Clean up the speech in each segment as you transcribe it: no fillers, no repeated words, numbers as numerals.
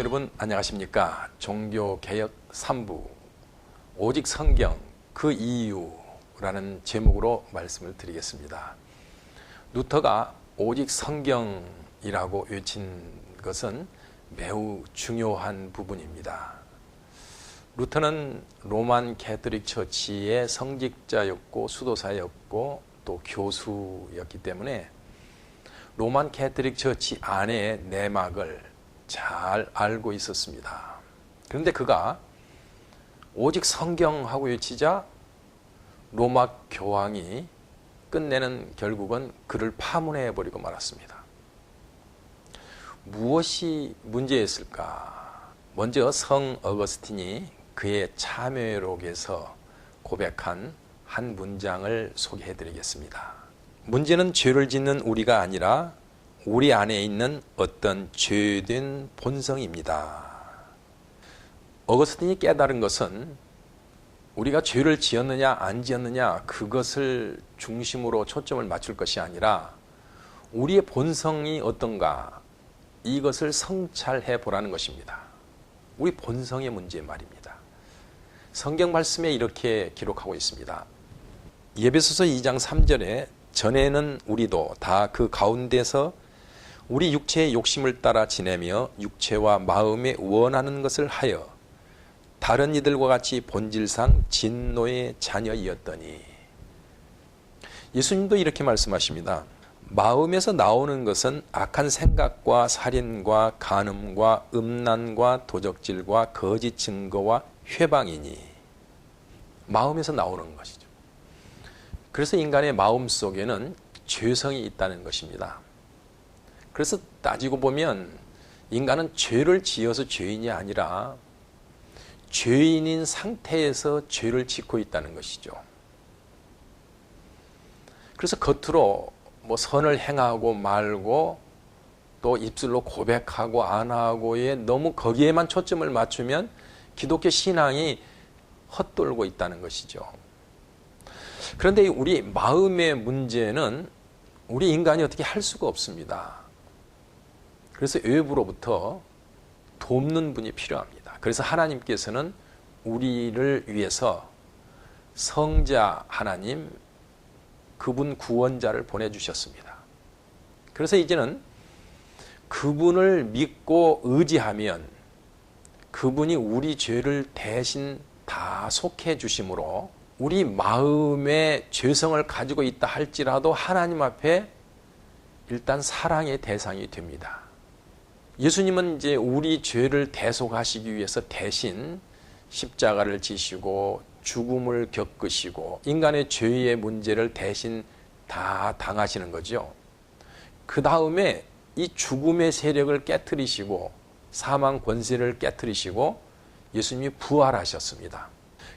여러분 안녕하십니까? 종교개혁 3부 오직 성경 그 이유라는 제목으로 말씀을 드리겠습니다. 루터가 오직 성경이라고 외친 것은 매우 중요한 부분입니다. 루터는 로만 캐톨릭 처치의 성직자였고 수도사였고 또 교수였기 때문에 로만 캐톨릭 처치 안의 내막을 잘 알고 있었습니다. 그런데 그가 오직 성경하고 외치자 로마 교황이 끝내는 결국은 그를 파문해버리고 말았습니다. 무엇이 문제였을까? 먼저 성 어거스틴이 그의 참회록에서 고백한 한 문장을 소개해드리겠습니다. 문제는 죄를 짓는 우리가 아니라 우리 안에 있는 어떤 죄된 본성입니다. 어거스틴이 깨달은 것은 우리가 죄를 지었느냐 안 지었느냐 그것을 중심으로 초점을 맞출 것이 아니라 우리의 본성이 어떤가 이것을 성찰해 보라는 것입니다. 우리 본성의 문제 말입니다. 성경 말씀에 이렇게 기록하고 있습니다. 에베소서 2장 3절에 전에는 우리도 다 그 가운데서 우리 육체의 욕심을 따라 지내며 육체와 마음에 원하는 것을 하여 다른 이들과 같이 본질상 진노의 자녀이었더니, 예수님도 이렇게 말씀하십니다. 마음에서 나오는 것은 악한 생각과 살인과 간음과 음란과 도적질과 거짓 증거와 회방이니, 마음에서 나오는 것이죠. 그래서 인간의 마음 속에는 죄성이 있다는 것입니다. 그래서 따지고 보면 인간은 죄를 지어서 죄인이 아니라 죄인인 상태에서 죄를 짓고 있다는 것이죠. 그래서 겉으로 뭐 선을 행하고 말고 또 입술로 고백하고 안 하고에 너무 거기에만 초점을 맞추면 기독교 신앙이 헛돌고 있다는 것이죠. 그런데 우리 마음의 문제는 우리 인간이 어떻게 할 수가 없습니다. 그래서 외부로부터 돕는 분이 필요합니다. 그래서 하나님께서는 우리를 위해서 성자 하나님, 그분 구원자를 보내주셨습니다. 그래서 이제는 그분을 믿고 의지하면 그분이 우리 죄를 대신 다 속해 주심으로 우리 마음의 죄성을 가지고 있다 할지라도 하나님 앞에 일단 사랑의 대상이 됩니다. 예수님은 이제 우리 죄를 대속하시기 위해서 대신 십자가를 지시고 죽음을 겪으시고 인간의 죄의 문제를 대신 다 당하시는 거죠. 그 다음에 이 죽음의 세력을 깨트리시고 사망 권세를 깨트리시고 예수님이 부활하셨습니다.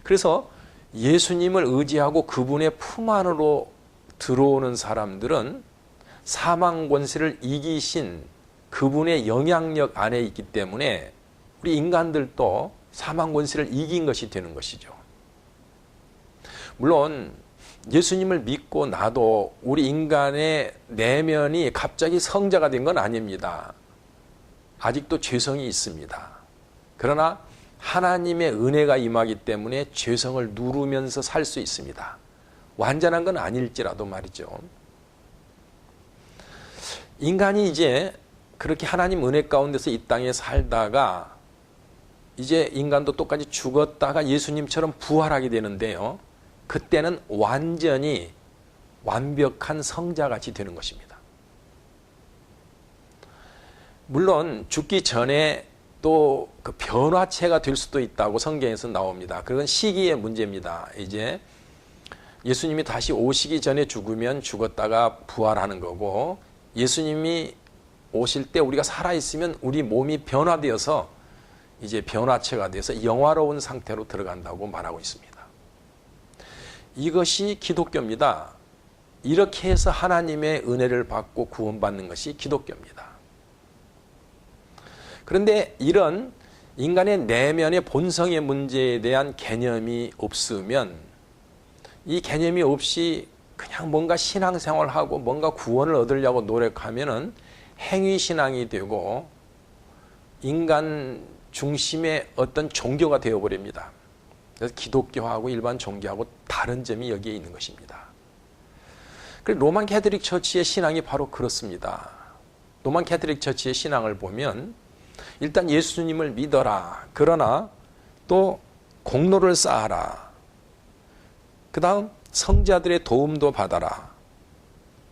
그래서 예수님을 의지하고 그분의 품 안으로 들어오는 사람들은 사망 권세를 이기신 그분의 영향력 안에 있기 때문에 우리 인간들도 사망 권세를 이긴 것이 되는 것이죠. 물론 예수님을 믿고 나도 우리 인간의 내면이 갑자기 성자가 된 건 아닙니다. 아직도 죄성이 있습니다. 그러나 하나님의 은혜가 임하기 때문에 죄성을 누르면서 살 수 있습니다. 완전한 건 아닐지라도 말이죠. 인간이 이제 그렇게 하나님 은혜 가운데서 이 땅에 살다가 이제 인간도 똑같이 죽었다가 예수님처럼 부활하게 되는데요. 그때는 완전히 완벽한 성자같이 되는 것입니다. 물론 죽기 전에 또 그 변화체가 될 수도 있다고 성경에서 나옵니다. 그건 시기의 문제입니다. 이제 예수님이 다시 오시기 전에 죽으면 죽었다가 부활하는 거고, 예수님이 오실 때 우리가 살아있으면 우리 몸이 변화되어서 이제 변화체가 돼서 영화로운 상태로 들어간다고 말하고 있습니다. 이것이 기독교입니다. 이렇게 해서 하나님의 은혜를 받고 구원받는 것이 기독교입니다. 그런데 이런 인간의 내면의 본성의 문제에 대한 개념이 없으면, 이 개념이 없이 그냥 뭔가 신앙생활하고 뭔가 구원을 얻으려고 노력하면은 행위신앙이 되고 인간 중심의 어떤 종교가 되어버립니다. 그래서 기독교하고 일반 종교하고 다른 점이 여기에 있는 것입니다. 로만 캐톨릭 처치의 신앙이 바로 그렇습니다. 로만 캐톨릭 처치의 신앙을 보면 일단 예수님을 믿어라. 그러나 또 공로를 쌓아라. 그 다음 성자들의 도움도 받아라.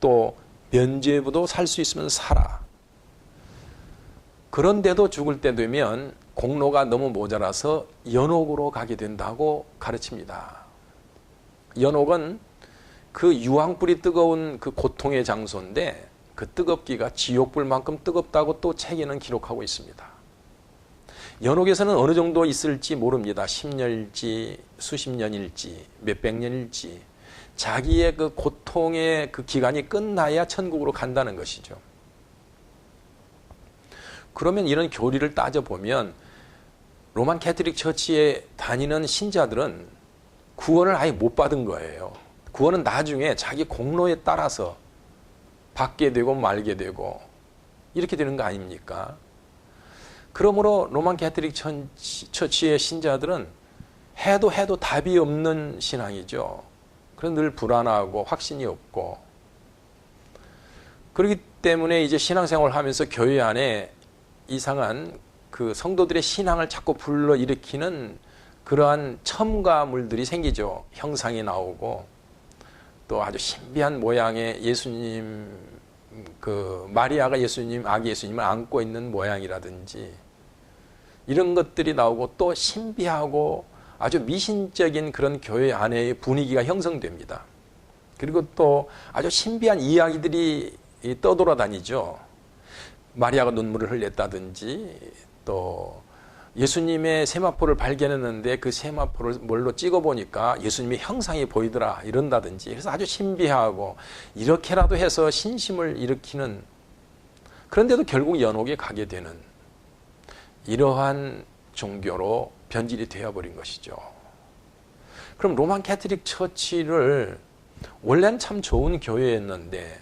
또 면죄부도 살 수 있으면 살아. 그런데도 죽을 때 되면 공로가 너무 모자라서 연옥으로 가게 된다고 가르칩니다. 연옥은 그 유황불이 뜨거운 그 고통의 장소인데 그 뜨겁기가 지옥불만큼 뜨겁다고 또 책에는 기록하고 있습니다. 연옥에서는 어느 정도 있을지 모릅니다. 10년일지 수십 년일지 몇백 년일지 자기의 그 고통의 그 기간이 끝나야 천국으로 간다는 것이죠. 그러면 이런 교리를 따져보면 로만 캐톨릭 처치에 다니는 신자들은 구원을 아예 못 받은 거예요. 구원은 나중에 자기 공로에 따라서 받게 되고 말게 되고 이렇게 되는 거 아닙니까? 그러므로 로만 캐톨릭 처치의 신자들은 해도 답이 없는 신앙이죠. 그래서 늘 불안하고 확신이 없고 그렇기 때문에 이제 신앙생활을 하면서 교회 안에 이상한 그 성도들의 신앙을 자꾸 불러일으키는 그러한 첨가물들이 생기죠. 형상이 나오고 또 아주 신비한 모양의 예수님, 그 마리아가 예수님, 아기 예수님을 안고 있는 모양이라든지 이런 것들이 나오고 또 신비하고 아주 미신적인 그런 교회 안의 분위기가 형성됩니다. 그리고 또 아주 신비한 이야기들이 떠돌아다니죠. 마리아가 눈물을 흘렸다든지 또 예수님의 세마포를 발견했는데 그 세마포를 뭘로 찍어보니까 예수님의 형상이 보이더라 이런다든지 그래서 아주 신비하고 이렇게라도 해서 신심을 일으키는 그런데도 결국 연옥에 가게 되는 이러한 종교로 변질이 되어버린 것이죠. 그럼 로만 캐톨릭 처치를 원래는 참 좋은 교회였는데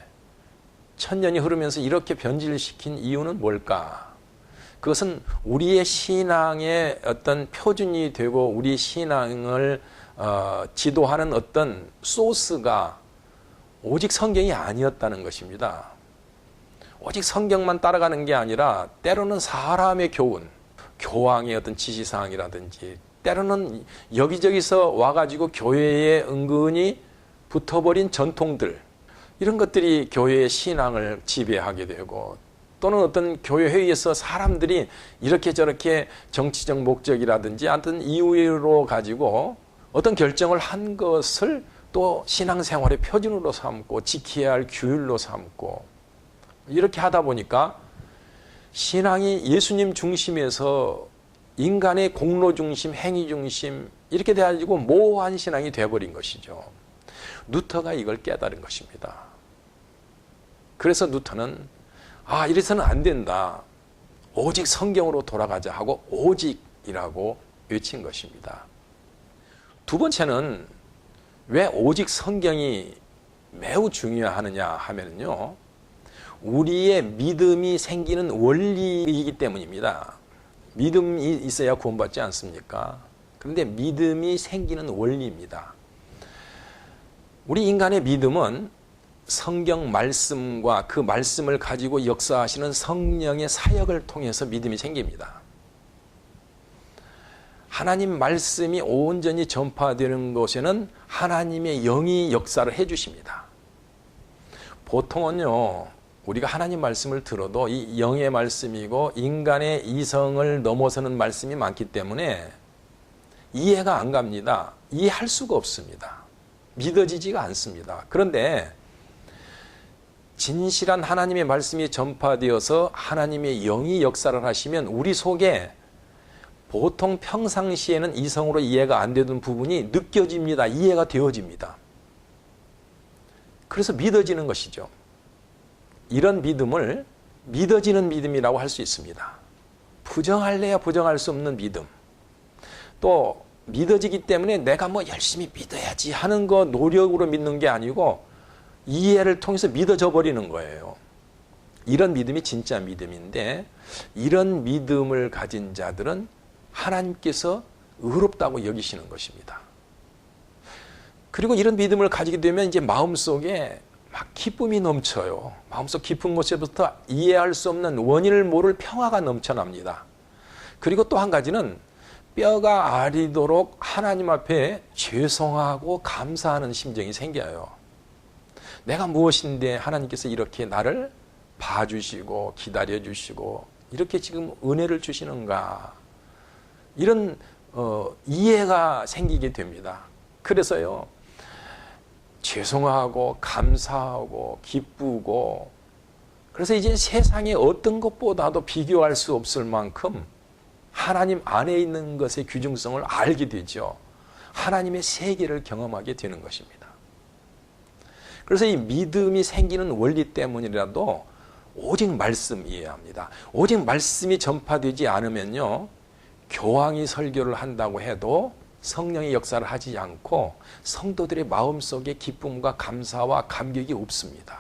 천년이 흐르면서 이렇게 변질시킨 이유는 뭘까? 그것은 우리의 신앙의 어떤 표준이 되고 우리 신앙을 지도하는 어떤 소스가 오직 성경이 아니었다는 것입니다. 오직 성경만 따라가는 게 아니라 때로는 사람의 교훈, 교황의 어떤 지시사항이라든지 때로는 여기저기서 와가지고 교회에 은근히 붙어버린 전통들 이런 것들이 교회의 신앙을 지배하게 되고 또는 어떤 교회 회의에서 사람들이 이렇게 저렇게 정치적 목적이라든지 어떤 이유로 가지고 어떤 결정을 한 것을 또 신앙생활의 표준으로 삼고 지켜야 할 규율로 삼고 이렇게 하다 보니까 신앙이 예수님 중심에서 인간의 공로 중심, 행위 중심 이렇게 돼가지고 모호한 신앙이 돼버린 것이죠. 루터가 이걸 깨달은 것입니다. 그래서 루터는 이래서는 안 된다. 오직 성경으로 돌아가자 하고 오직이라고 외친 것입니다. 두 번째는 왜 오직 성경이 매우 중요하느냐 하면요. 우리의 믿음이 생기는 원리이기 때문입니다. 믿음이 있어야 구원받지 않습니까? 그런데 믿음이 생기는 원리입니다. 우리 인간의 믿음은 성경 말씀과 그 말씀을 가지고 역사하시는 성령의 사역을 통해서 믿음이 생깁니다. 하나님 말씀이 온전히 전파되는 곳에는 하나님의 영이 역사를 해주십니다. 보통은요, 우리가 하나님 말씀을 들어도 이 영의 말씀이고 인간의 이성을 넘어서는 말씀이 많기 때문에 이해가 안 갑니다. 이해할 수가 없습니다. 믿어지지가 않습니다. 그런데 진실한 하나님의 말씀이 전파되어서 하나님의 영이 역사를 하시면 우리 속에 보통 평상시에는 이성으로 이해가 안 되던 부분이 느껴집니다. 이해가 되어집니다. 그래서 믿어지는 것이죠. 이런 믿음을 믿어지는 믿음이라고 할 수 있습니다. 부정할래야 부정할 수 없는 믿음. 또 믿어지기 때문에 내가 뭐 열심히 믿어야지 하는 거 노력으로 믿는 게 아니고 이해를 통해서 믿어져 버리는 거예요. 이런 믿음이 진짜 믿음인데 이런 믿음을 가진 자들은 하나님께서 의롭다고 여기시는 것입니다. 그리고 이런 믿음을 가지게 되면 이제 마음속에 막 기쁨이 넘쳐요. 마음속 깊은 곳에부터 이해할 수 없는 원인을 모를 평화가 넘쳐납니다. 그리고 또 한 가지는 뼈가 아리도록 하나님 앞에 죄송하고 감사하는 심정이 생겨요. 내가 무엇인데 하나님께서 이렇게 나를 봐주시고 기다려주시고 이렇게 지금 은혜를 주시는가, 이런 이해가 생기게 됩니다. 그래서요, 죄송하고 감사하고 기쁘고, 그래서 이제 세상의 어떤 것보다도 비교할 수 없을 만큼 하나님 안에 있는 것의 귀중성을 알게 되죠. 하나님의 세계를 경험하게 되는 것입니다. 그래서 이 믿음이 생기는 원리 때문이라도 오직 말씀 이해해야 합니다. 오직 말씀이 전파되지 않으면요, 교황이 설교를 한다고 해도 성령의 역사를 하지 않고 성도들의 마음속에 기쁨과 감사와 감격이 없습니다.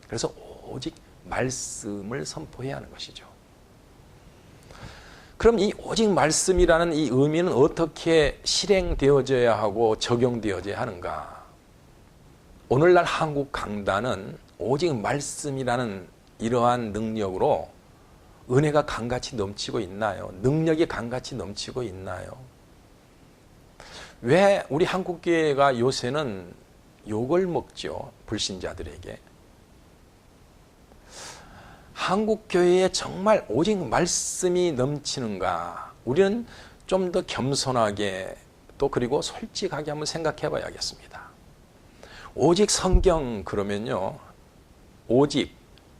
그래서 오직 말씀을 선포해야 하는 것이죠. 그럼 이 오직 말씀이라는 이 의미는 어떻게 실행되어져야 하고 적용되어져야 하는가? 오늘날 한국 강단은 오직 말씀이라는 이러한 능력으로 은혜가 강같이 넘치고 있나요? 능력이 강같이 넘치고 있나요? 왜 우리 한국교회가 요새는 욕을 먹죠? 불신자들에게. 한국교회에 정말 오직 말씀이 넘치는가? 우리는 좀 더 겸손하게 또 그리고 솔직하게 한번 생각해 봐야겠습니다. 오직 성경 그러면요, 오직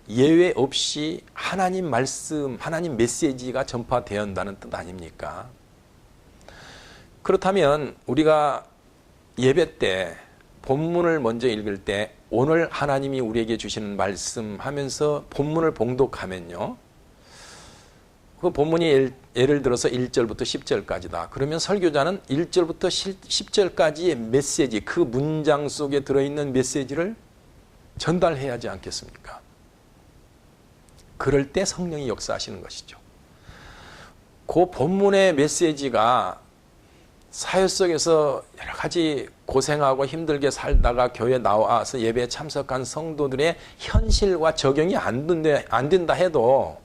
예외 없이 하나님 말씀, 하나님 메시지가 전파되어야 한다는 뜻 아닙니까? 그렇다면 우리가 예배 때 본문을 먼저 읽을 때 오늘 하나님이 우리에게 주시는 말씀 하면서 본문을 봉독하면요, 그 본문이 예를 들어서 1절부터 10절까지다. 그러면 설교자는 1절부터 10절까지의 메시지, 그 문장 속에 들어있는 메시지를 전달해야 하지 않겠습니까? 그럴 때 성령이 역사하시는 것이죠. 그 본문의 메시지가 사회 속에서 여러 가지 고생하고 힘들게 살다가 교회에 나와서 예배에 참석한 성도들의 현실과 적용이 안 된다 해도,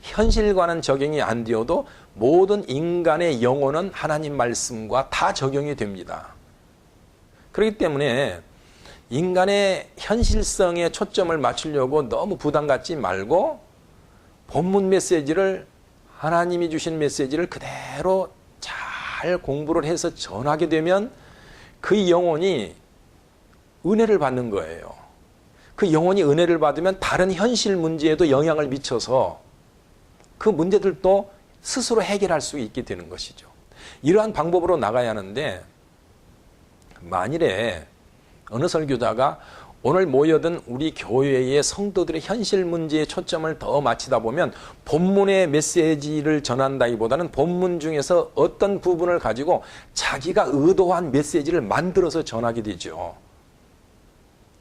현실과는 적용이 안 되어도 모든 인간의 영혼은 하나님 말씀과 다 적용이 됩니다. 그렇기 때문에 인간의 현실성에 초점을 맞추려고 너무 부담 갖지 말고 본문 메시지를, 하나님이 주신 메시지를 그대로 잘 공부를 해서 전하게 되면 그 영혼이 은혜를 받는 거예요. 그 영혼이 은혜를 받으면 다른 현실 문제에도 영향을 미쳐서 그 문제들도 스스로 해결할 수 있게 되는 것이죠. 이러한 방법으로 나가야 하는데, 만일에 어느 설교자가 오늘 모여든 우리 교회의 성도들의 현실 문제에 초점을 더 맞추다 보면 본문의 메시지를 전한다기보다는 본문 중에서 어떤 부분을 가지고 자기가 의도한 메시지를 만들어서 전하게 되죠.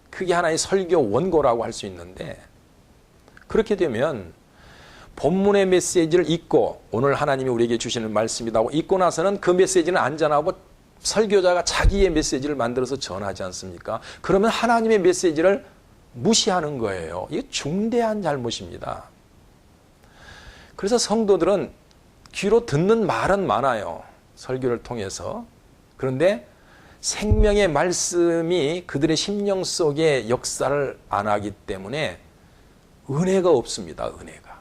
그게 하나의 설교 원고라고 할 수 있는데, 그렇게 되면 본문의 메시지를 읽고 오늘 하나님이 우리에게 주시는 말씀이라고 읽고 나서는 그 메시지는 안 전하고 설교자가 자기의 메시지를 만들어서 전하지 않습니까? 그러면 하나님의 메시지를 무시하는 거예요. 이게 중대한 잘못입니다. 그래서 성도들은 귀로 듣는 말은 많아요, 설교를 통해서. 그런데 생명의 말씀이 그들의 심령 속에 역사를 안 하기 때문에 은혜가 없습니다. 은혜가.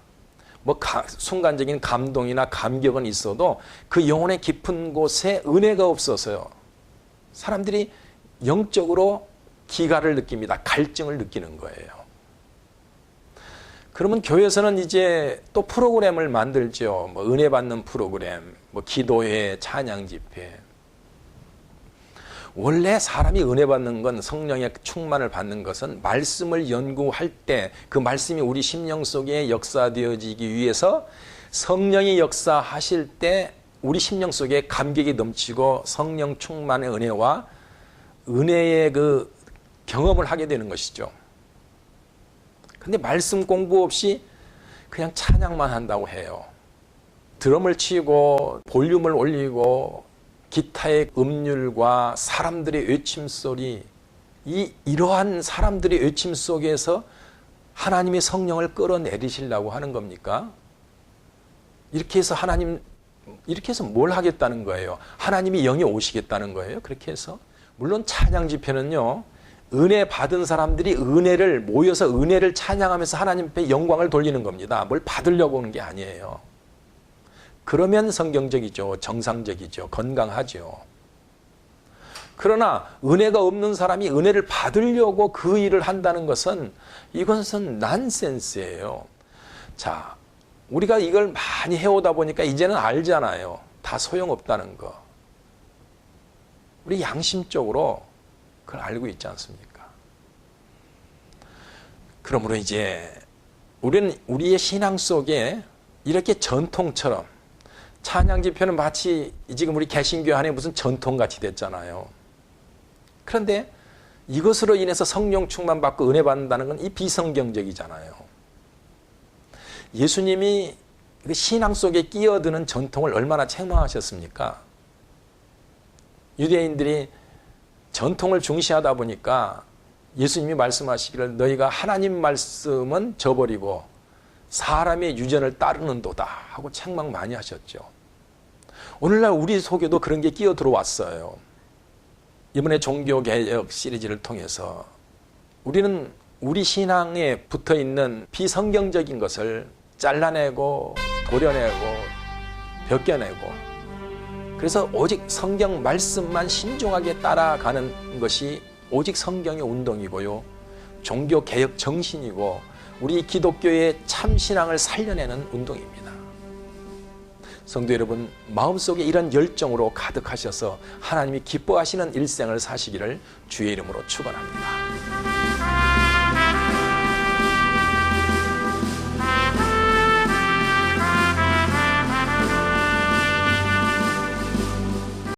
순간적인 감동이나 감격은 있어도 그 영혼의 깊은 곳에 은혜가 없어서요, 사람들이 영적으로 기가를 느낍니다. 갈증을 느끼는 거예요. 그러면 교회에서는 이제 또 프로그램을 만들죠. 은혜 받는 프로그램, 기도회, 찬양 집회. 원래 사람이 은혜 받는 건, 성령의 충만을 받는 것은 말씀을 연구할 때 그 말씀이 우리 심령 속에 역사되어지기 위해서 성령이 역사하실 때 우리 심령 속에 감격이 넘치고 성령 충만의 은혜와 은혜의 그 경험을 하게 되는 것이죠. 근데 말씀 공부 없이 그냥 찬양만 한다고 해요. 드럼을 치고 볼륨을 올리고 기타의 음률과 사람들의 외침소리, 이러한 사람들의 외침 속에서 하나님의 성령을 끌어내리시려고 하는 겁니까? 이렇게 해서 이렇게 해서 뭘 하겠다는 거예요? 하나님이 영이 오시겠다는 거예요? 그렇게 해서? 물론 찬양 집회는요, 은혜 받은 사람들이 은혜를 모여서 은혜를 찬양하면서 하나님 앞에 영광을 돌리는 겁니다. 뭘 받으려고 하는 게 아니에요. 그러면 성경적이죠. 정상적이죠. 건강하죠. 그러나 은혜가 없는 사람이 은혜를 받으려고 그 일을 한다는 것은 이것은 난센스예요. 자, 우리가 이걸 많이 해오다 보니까 이제는 알잖아요. 다 소용없다는 거. 우리 양심적으로 그걸 알고 있지 않습니까? 그러므로 이제 우리는 우리의 신앙 속에 이렇게 전통처럼 찬양 집회는 마치 지금 우리 개신교 안에 무슨 전통같이 됐잖아요. 그런데 이것으로 인해서 성령 충만 받고 은혜 받는다는 건 이 비성경적이잖아요. 예수님이 신앙 속에 끼어드는 전통을 얼마나 책망하셨습니까? 유대인들이 전통을 중시하다 보니까 예수님이 말씀하시기를 너희가 하나님 말씀은 저버리고 사람의 유전을 따르는도다 하고 책망 많이 하셨죠. 오늘날 우리 속에도 그런 게 끼어 들어왔어요. 이번에 종교개혁 시리즈를 통해서 우리는 우리 신앙에 붙어있는 비성경적인 것을 잘라내고 도려내고 벗겨내고, 그래서 오직 성경 말씀만 신중하게 따라가는 것이 오직 성경의 운동이고요, 종교개혁 정신이고 우리 기독교의 참신앙을 살려내는 운동입니다. 성도 여러분, 마음속에 이런 열정으로 가득하셔서 하나님이 기뻐하시는 일생을 사시기를 주의 이름으로 축원합니다.